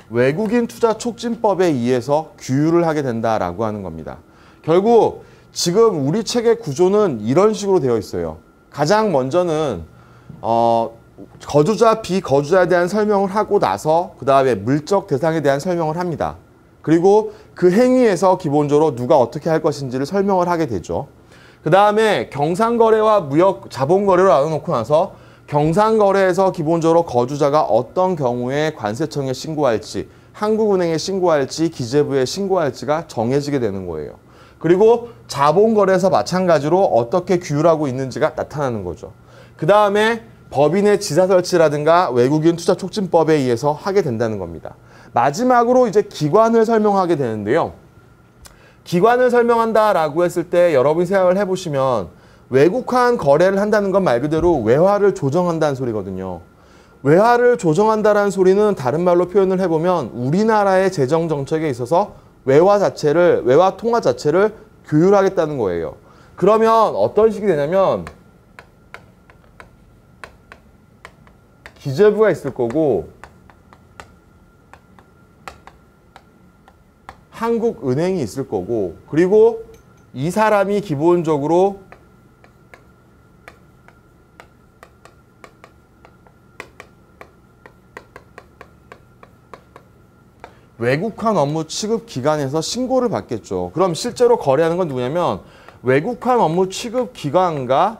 외국인 투자 촉진법에 의해서 규율을 하게 된다라고 하는 겁니다. 결국 지금 우리 책의 구조는 이런 식으로 되어 있어요. 가장 먼저는 거주자, 비거주자에 대한 설명을 하고 나서 그 다음에 물적 대상에 대한 설명을 합니다. 그리고 그 행위에서 기본적으로 누가 어떻게 할 것인지를 설명을 하게 되죠. 그 다음에 경상거래와 무역 자본거래를 나눠놓고 나서 경상거래에서 기본적으로 거주자가 어떤 경우에 관세청에 신고할지, 한국은행에 신고할지, 기재부에 신고할지가 정해지게 되는 거예요. 그리고 자본거래에서 마찬가지로 어떻게 규율하고 있는지가 나타나는 거죠. 그 다음에 법인의 지사 설치라든가 외국인 투자 촉진법에 의해서 하게 된다는 겁니다. 마지막으로 이제 기관을 설명하게 되는데요. 기관을 설명한다라고 했을 때 여러분이 생각을 해보시면 외국환 거래를 한다는 건 말 그대로 외화를 조정한다는 소리거든요. 외화를 조정한다는 소리는 다른 말로 표현을 해보면 우리나라의 재정 정책에 있어서 외화 통화 자체를 규율하겠다는 거예요. 그러면 어떤 식이 되냐면 기재부가 있을 거고 한국은행이 있을 거고 그리고 이 사람이 기본적으로 외국환 업무 취급 기관에서 신고를 받겠죠. 그럼 실제로 거래하는 건 누구냐면 외국환 업무 취급 기관과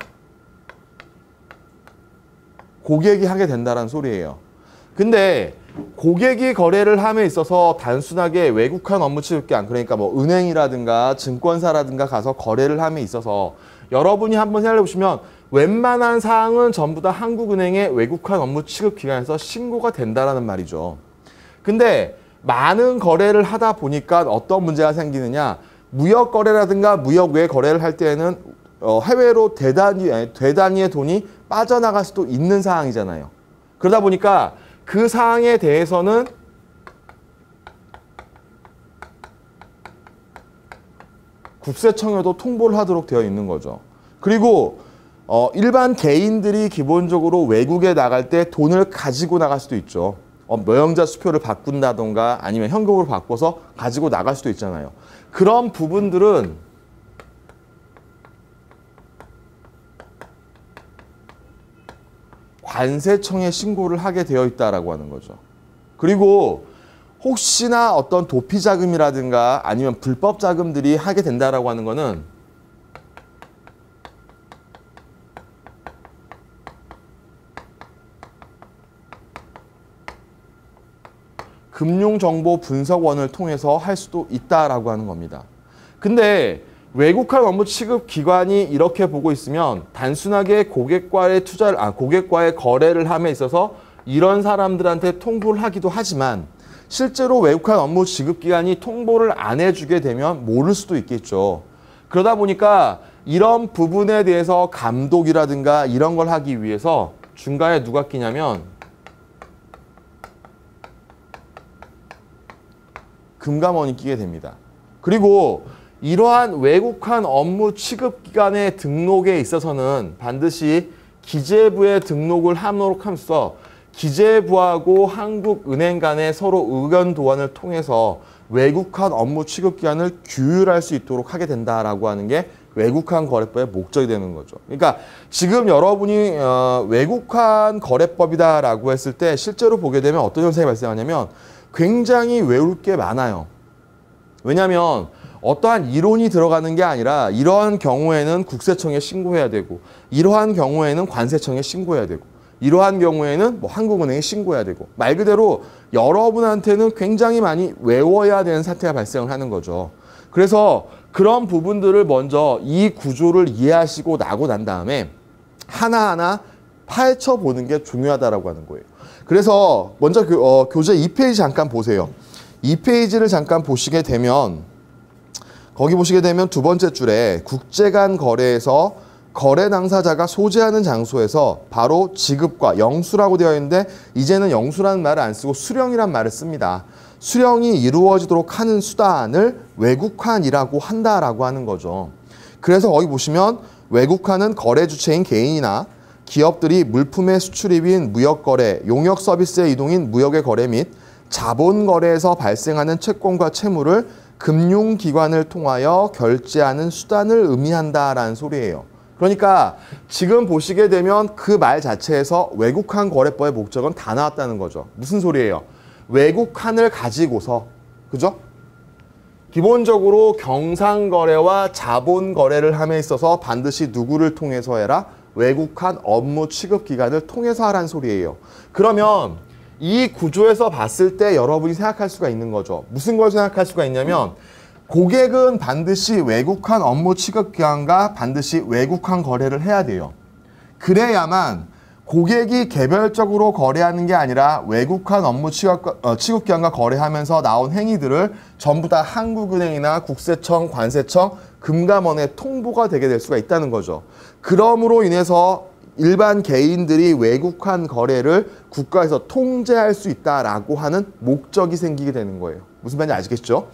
고객이 하게 된다는 소리예요. 근데 고객이 거래를 함에 있어서 단순하게 외국환 업무 취급 기관, 그러니까 뭐 은행이라든가 증권사라든가 가서 거래를 함에 있어서 여러분이 한번 생각해 보시면 웬만한 사항은 전부 다 한국은행의 외국환 업무 취급 기관에서 신고가 된다라는 말이죠. 근데 많은 거래를 하다 보니까 어떤 문제가 생기느냐, 무역 거래라든가 무역 외 거래를 할 때에는 해외로 대단위의 돈이 빠져나갈 수도 있는 상황이잖아요. 그러다 보니까 그 사항에 대해서는 국세청에도 통보를 하도록 되어 있는 거죠. 그리고 일반 개인들이 기본적으로 외국에 나갈 때 돈을 가지고 나갈 수도 있죠. 명의자 수표를 바꾼다던가 아니면 현금으로 바꿔서 가지고 나갈 수도 있잖아요. 그런 부분들은 관세청에 신고를 하게 되어 있다라고 하는 거죠. 그리고 혹시나 어떤 도피 자금이라든가 아니면 불법 자금들이 하게 된다라고 하는 거는 금융정보분석원을 통해서 할 수도 있다라고 하는 겁니다. 근데 외국환 업무 취급 기관이 이렇게 보고 있으면 단순하게 고객과의 거래를 함에 있어서 이런 사람들한테 통보를 하기도 하지만 실제로 외국환 업무 취급 기관이 통보를 안 해주게 되면 모를 수도 있겠죠. 그러다 보니까 이런 부분에 대해서 감독이라든가 이런 걸 하기 위해서 중간에 누가 끼냐면 금감원이 끼게 됩니다. 그리고 이러한 외국환 업무 취급 기관의 등록에 있어서는 반드시 기재부에 등록을 하도록 하면서 기재부하고 한국은행 간에 서로 의견 도안을 통해서 외국환 업무 취급 기관을 규율할 수 있도록 하게 된다라고 하는 게 외국환 거래법의 목적이 되는 거죠. 그러니까 지금 여러분이 외국환 거래법이다라고 했을 때 실제로 보게 되면 어떤 현상이 발생하냐면 굉장히 외울 게 많아요. 왜냐하면 어떠한 이론이 들어가는 게 아니라 이러한 경우에는 국세청에 신고해야 되고 이러한 경우에는 관세청에 신고해야 되고 이러한 경우에는 뭐 한국은행에 신고해야 되고 말 그대로 여러분한테는 굉장히 많이 외워야 되는 사태가 발생을 하는 거죠. 그래서 그런 부분들을 먼저 이 구조를 이해하시고 나고 난 다음에 하나하나 파헤쳐 보는 게 중요하다라고 하는 거예요. 그래서 먼저 교재 2페이지 잠깐 보세요. 2페이지를 잠깐 보시게 되면 거기 보시게 되면 두 번째 줄에 국제 간 거래에서 거래 당사자가 소재하는 장소에서 바로 지급과 영수라고 되어 있는데 이제는 영수라는 말을 안 쓰고 수령이란 말을 씁니다. 수령이 이루어지도록 하는 수단을 외국환이라고 한다라고 하는 거죠. 그래서 거기 보시면 외국환은 거래 주체인 개인이나 기업들이 물품의 수출입인 무역거래, 용역 서비스의 이동인 무역의 거래 및 자본 거래에서 발생하는 채권과 채무를 금융기관을 통하여 결제하는 수단을 의미한다라는 소리예요. 그러니까 지금 보시게 되면 그 말 자체에서 외국환 거래법의 목적은 다 나왔다는 거죠. 무슨 소리예요? 외국환을 가지고서, 그죠? 기본적으로 경상거래와 자본거래를 함에 있어서 반드시 누구를 통해서 해라? 외국환 업무 취급기관을 통해서 하라는 소리예요. 그러면 이 구조에서 봤을 때 여러분이 생각할 수가 있는 거죠. 무슨 걸 생각할 수가 있냐면 고객은 반드시 외국환 업무 취급기관과 반드시 외국환 거래를 해야 돼요. 그래야만 고객이 개별적으로 거래하는 게 아니라 외국환 업무 취급기관과 거래하면서 나온 행위들을 전부 다 한국은행이나 국세청, 관세청, 금감원에 통보가 되게 될 수가 있다는 거죠. 그러므로 인해서 일반 개인들이 외국환 거래를 국가에서 통제할 수 있다라고 하는 목적이 생기게 되는 거예요. 무슨 말인지 아시겠죠?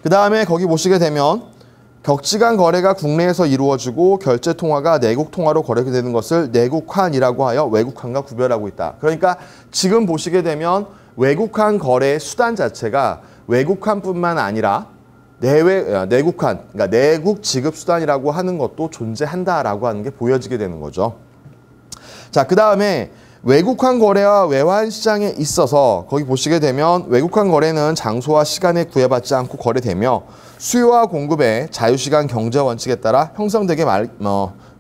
그 다음에 거기 보시게 되면 격지간 거래가 국내에서 이루어지고 결제 통화가 내국 통화로 거래가 되는 것을 내국환이라고 하여 외국환과 구별하고 있다. 그러니까 지금 보시게 되면 외국환 거래의 수단 자체가 외국환뿐만 아니라 내국환, 그러니까 내국 지급 수단이라고 하는 것도 존재한다라고 하는 게 보여지게 되는 거죠. 자, 그 다음에 외국환 거래와 외환 시장에 있어서 거기 보시게 되면 외국환 거래는 장소와 시간에 구애받지 않고 거래되며 수요와 공급의 자유시간 경제 원칙에 따라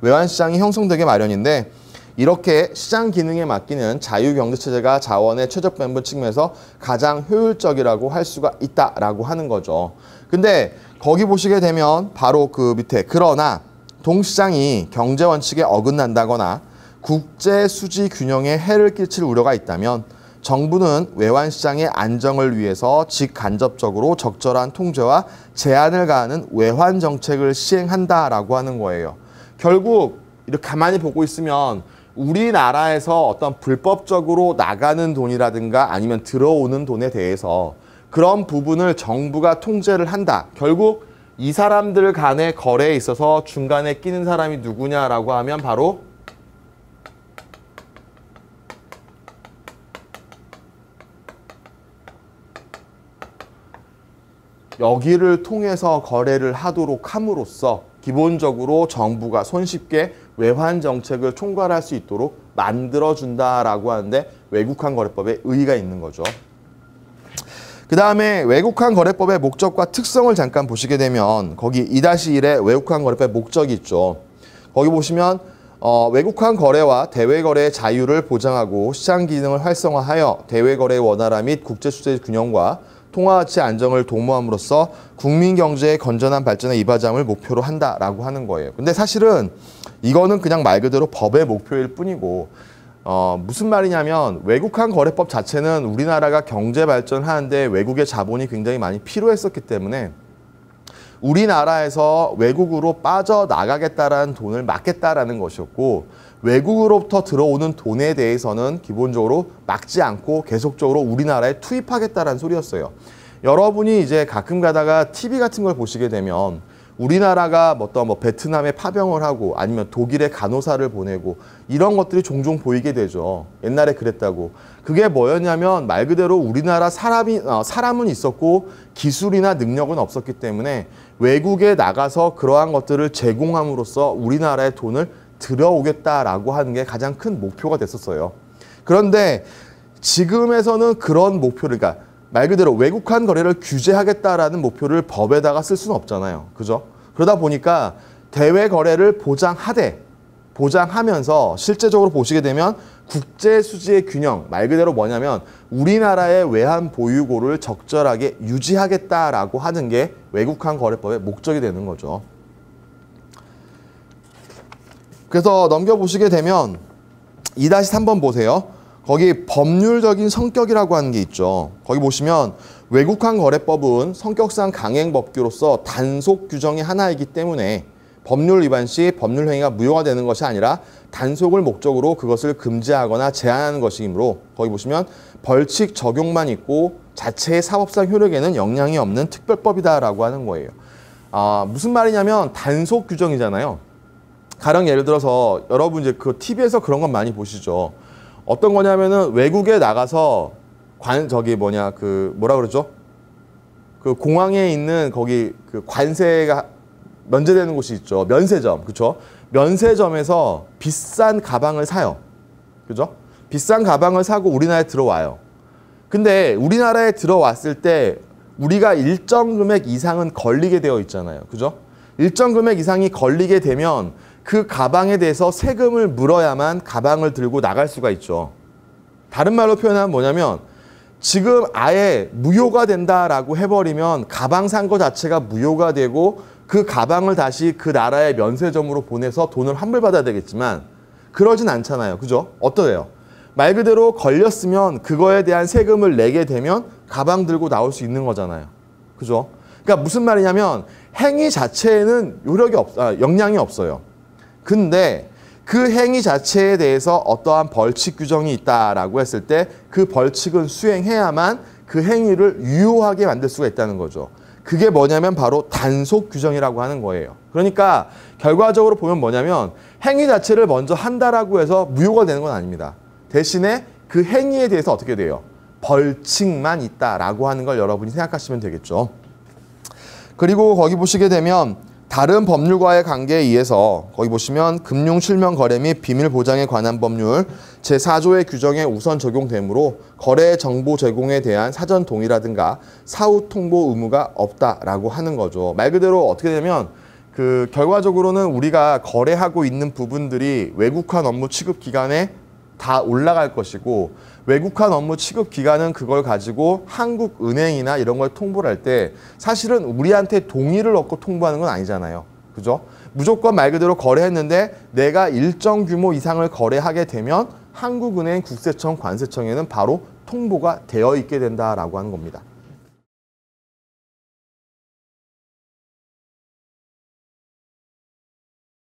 외환 시장이 형성되게 마련인데 이렇게 시장 기능에 맡기는 자유경제체제가 자원의 최적변분 측면에서 가장 효율적이라고 할 수가 있다라고 하는 거죠. 근데 거기 보시게 되면 바로 그 밑에 그러나 동시장이 경제원칙에 어긋난다거나 국제수지 균형에 해를 끼칠 우려가 있다면 정부는 외환시장의 안정을 위해서 직간접적으로 적절한 통제와 제한을 가하는 외환정책을 시행한다라고 하는 거예요. 결국 이렇게 가만히 보고 있으면 우리나라에서 어떤 불법적으로 나가는 돈이라든가 아니면 들어오는 돈에 대해서 그런 부분을 정부가 통제를 한다. 결국 이 사람들 간의 거래에 있어서 중간에 끼는 사람이 누구냐라고 하면 바로 여기를 통해서 거래를 하도록 함으로써 기본적으로 정부가 손쉽게 외환 정책을 총괄할 수 있도록 만들어준다라고 하는데 외국환 거래법에 의의가 있는 거죠. 그 다음에 외국환 거래법의 목적과 특성을 잠깐 보시게 되면 거기 2-1에 외국환 거래법의 목적이 있죠. 거기 보시면 외국환 거래와 대외거래의 자유를 보장하고 시장 기능을 활성화하여 대외거래의 원활화 및 국제수지 균형과 통화가치 안정을 도모함으로써 국민 경제의 건전한 발전에 이바지함을 목표로 한다라고 하는 거예요. 근데 사실은 이거는 그냥 말 그대로 법의 목표일 뿐이고 무슨 말이냐면 외국환 거래법 자체는 우리나라가 경제 발전하는데 외국의 자본이 굉장히 많이 필요했었기 때문에 우리나라에서 외국으로 빠져나가겠다라는 돈을 막겠다라는 것이었고 외국으로부터 들어오는 돈에 대해서는 기본적으로 막지 않고 계속적으로 우리나라에 투입하겠다라는 소리였어요. 여러분이 이제 가끔 가다가 TV 같은 걸 보시게 되면 우리나라가 어떤 베트남에 파병을 하고 아니면 독일에 간호사를 보내고 이런 것들이 종종 보이게 되죠. 옛날에 그랬다고. 그게 뭐였냐면 말 그대로 우리나라 사람은 있었고 기술이나 능력은 없었기 때문에 외국에 나가서 그러한 것들을 제공함으로써 우리나라의 돈을 들어오겠다라고 하는 게 가장 큰 목표가 됐었어요. 그런데 지금에서는 그런 목표를, 그러니까 말 그대로 외국환 거래를 규제하겠다라는 목표를 법에다가 쓸 수는 없잖아요. 그죠? 그러다 보니까 대외 거래를 보장하면서 실제적으로 보시게 되면 국제수지의 균형, 말 그대로 뭐냐면 우리나라의 외환 보유고를 적절하게 유지하겠다라고 하는 게 외국환 거래법의 목적이 되는 거죠. 그래서 넘겨보시게 되면 2-3번 보세요. 거기 법률적인 성격이라고 하는 게 있죠. 거기 보시면 외국환 거래법은 성격상 강행법규로서 단속 규정의 하나이기 때문에 법률 위반 시 법률 행위가 무효가 되는 것이 아니라 단속을 목적으로 그것을 금지하거나 제한하는 것이므로 거기 보시면 벌칙 적용만 있고 자체의 사법상 효력에는 영향이 없는 특별법이다라고 하는 거예요. 무슨 말이냐면 단속 규정이잖아요. 가령 예를 들어서 여러분 이제 그 TV에서 그런 건 많이 보시죠. 어떤 거냐면은 외국에 나가서 뭐라 그러죠? 그 공항에 있는 거기 그 관세가 면제되는 곳이 있죠. 면세점, 그렇죠? 면세점에서 비싼 가방을 사요. 그죠? 비싼 가방을 사고 우리나라에 들어와요. 근데 우리나라에 들어왔을 때 우리가 일정 금액 이상은 걸리게 되어 있잖아요. 그죠? 일정 금액 이상이 걸리게 되면 그 가방에 대해서 세금을 물어야만 가방을 들고 나갈 수가 있죠. 다른 말로 표현하면 뭐냐면 지금 아예 무효가 된다라고 해버리면 가방 산 거 자체가 무효가 되고 그 가방을 다시 그 나라의 면세점으로 보내서 돈을 환불받아야 되겠지만 그러진 않잖아요. 그죠? 어떠해요? 말 그대로 걸렸으면 그거에 대한 세금을 내게 되면 가방 들고 나올 수 있는 거잖아요. 그죠? 그러니까 무슨 말이냐면 행위 자체에는 영향이 없어요. 근데 그 행위 자체에 대해서 어떠한 벌칙 규정이 있다라고 했을 때 그 벌칙은 수행해야만 그 행위를 유효하게 만들 수가 있다는 거죠. 그게 뭐냐면 바로 단속 규정이라고 하는 거예요. 그러니까 결과적으로 보면 뭐냐면 행위 자체를 먼저 한다라고 해서 무효가 되는 건 아닙니다. 대신에 그 행위에 대해서 어떻게 돼요? 벌칙만 있다라고 하는 걸 여러분이 생각하시면 되겠죠. 그리고 거기 보시게 되면 다른 법률과의 관계에 의해서 거기 보시면 금융실명거래 및 비밀보장에 관한 법률 제4조의 규정에 우선 적용되므로 거래 정보 제공에 대한 사전 동의라든가 사후 통보 의무가 없다라고 하는 거죠. 말 그대로 어떻게 되면 그 결과적으로는 우리가 거래하고 있는 부분들이 외국환 업무 취급 기간에 다 올라갈 것이고 외국환 업무 취급 기간은 그걸 가지고 한국은행이나 이런 걸 통보를 할 때 사실은 우리한테 동의를 얻고 통보하는 건 아니잖아요. 그죠? 무조건 말 그대로 거래했는데 내가 일정 규모 이상을 거래하게 되면 한국은행, 국세청, 관세청에는 바로 통보가 되어 있게 된다라고 하는 겁니다.